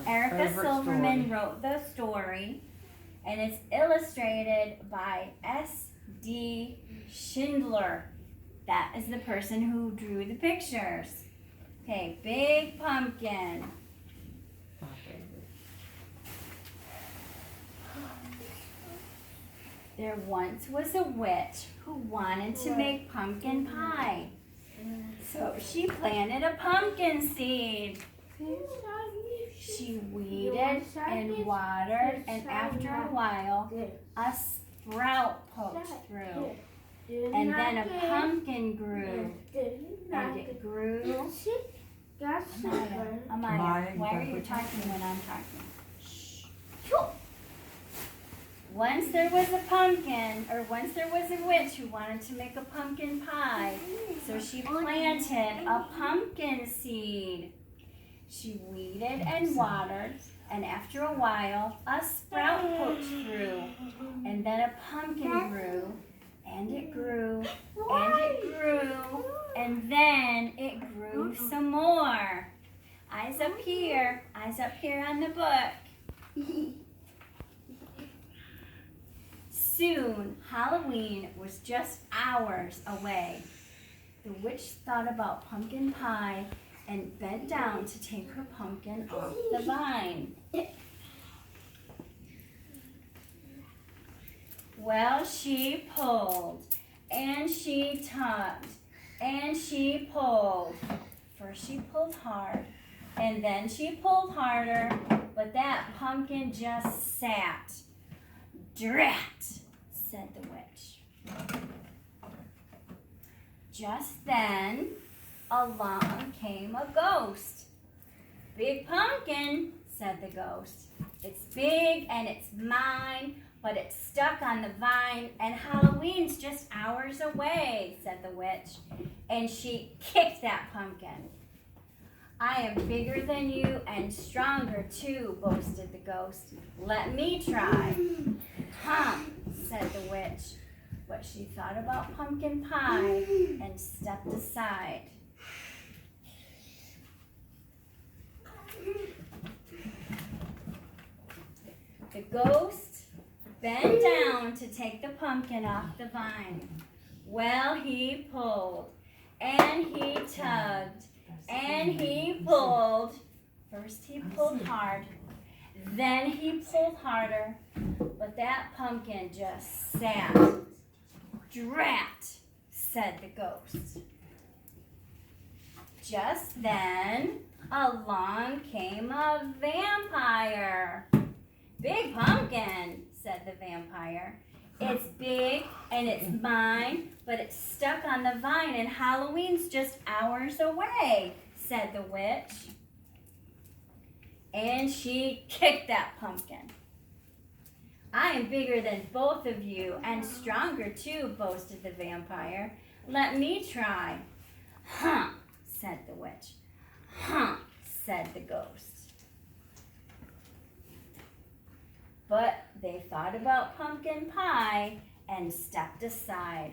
Erica Silverman wrote the story, and it's illustrated by S.D. Schindler. That is the person who drew the pictures. Okay, big pumpkin. There once was a witch who wanted to make pumpkin pie. So she planted a pumpkin seed. She weeded and watered, and after a while, a sprout poked through. And then a pumpkin grew. And it grew. Amaya, why are you talking when I'm talking? Shh. Once there was a witch who wanted to make a pumpkin pie, so she planted a pumpkin seed. She weeded and watered, and after a while, a sprout poked through, and then a pumpkin grew, and it grew, and it grew, and then it grew some more. Eyes up here on the book. Soon, Halloween was just hours away. The witch thought about pumpkin pie and bent down to take her pumpkin off the vine. Well, she pulled, and she tugged, and she pulled. First she pulled hard, and then she pulled harder, but that pumpkin just sat. Drat, said the witch. Just then, along came a ghost. Big pumpkin, said the ghost. It's big and it's mine, but it's stuck on the vine, and Halloween's just hours away, said the witch. And she kicked that pumpkin. I am bigger than you and stronger too, boasted the ghost. Let me try. Said the witch, but she thought about pumpkin pie and stepped aside. The ghost bent down to take the pumpkin off the vine. Well, he pulled, and he tugged, and he pulled. First he pulled hard, then he pulled harder, but that pumpkin just sat. Drat, said the ghost. Just then, along came a vampire. Big pumpkin, said the vampire. It's big and it's mine, but it's stuck on the vine, and Halloween's just hours away, said the witch. And she kicked that pumpkin. I am bigger than both of you and stronger too, boasted the vampire. Let me try. Said the witch. Said the ghost. But they thought about pumpkin pie and stepped aside.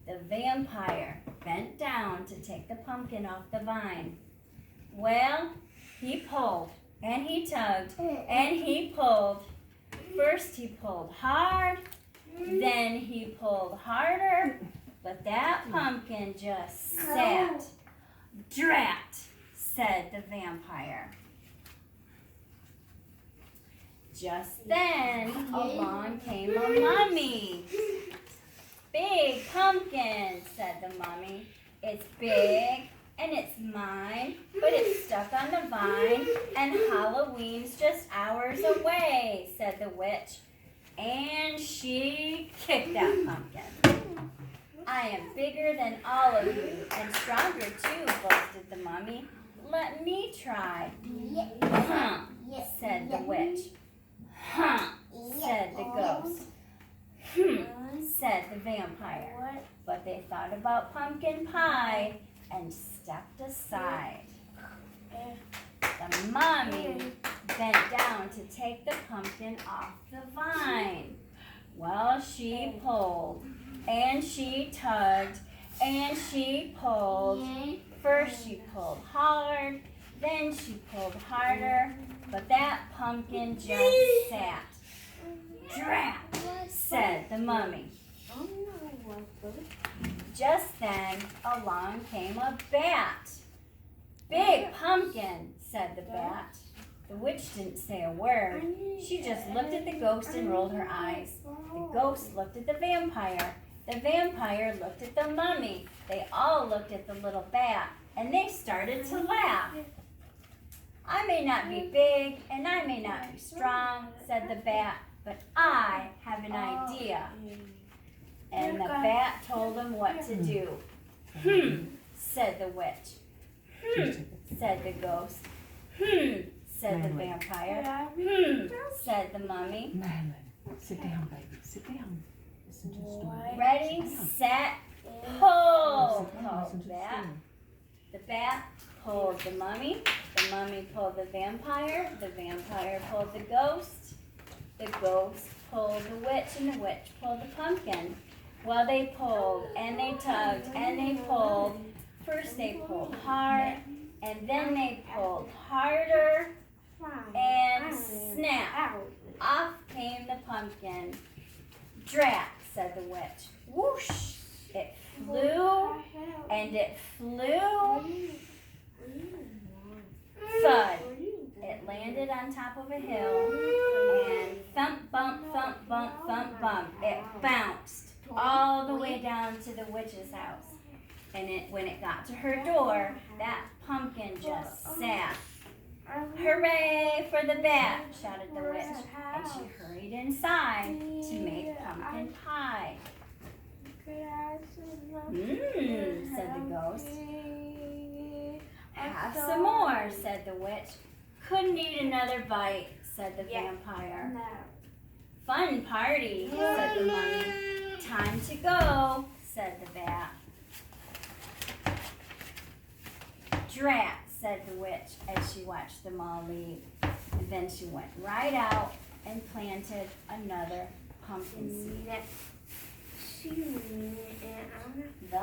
The vampire bent down to take the pumpkin off the vine. Well, he pulled, and he tugged, and he pulled. First he pulled hard, then he pulled harder, but that pumpkin just sat. Drat, said the vampire. Just then, along came a mummy. Big pumpkin, said the mummy. It's big and it's mine, but it's stuck on the vine, and Halloween's just hours away, said the witch. And she kicked that pumpkin. I am bigger than all of you and stronger too, boasted the mummy. Let me try. Said the witch. Said the ghost. Said the vampire. But they thought about pumpkin pie and stepped aside. The mummy bent down to take the pumpkin off the vine. Well, she pulled, and she tugged, and she pulled. First she pulled hard, then she pulled harder, but that pumpkin just sat. Drat, said the mummy. Just then, along came a bat. Big pumpkin, said the bat. The witch didn't say a word. She just looked at the ghost and rolled her eyes. The ghost looked at the vampire. The vampire looked at the mummy. They all looked at the little bat, and they started to laugh. I may not be big, and I may not be strong, said the bat, but I have an idea. And the bat told him what to do. Said the witch. Said the ghost. Said the vampire. Said the mummy. Madeline, sit down, baby. Sit down. Listen to the story. Ready, set, pull, called the bat. The bat pulled the mummy pulled the vampire pulled the ghost pulled the witch, and the witch pulled the pumpkin. Well, they pulled, and they tugged, and they pulled. First they pulled hard, and then they pulled harder, and snap! Off came the pumpkin. Drat, said the witch. Whoosh! It flew, and it flew. Thud! It landed on top of a hill, and thump, bump, thump, bump, thump, bump. It bounced all the way down to the witch's house. And when it got to her door, that pumpkin just sat. Hooray for the bat, shouted the witch, and she hurried inside to make pumpkin pie. Said the ghost. Have some more, said the witch. Couldn't eat another bite, said the vampire. Fun party, said the mummy. Time to go, said the bat. Drat, said the witch as she watched them all leave. And then she went right out and planted another pumpkin seed. The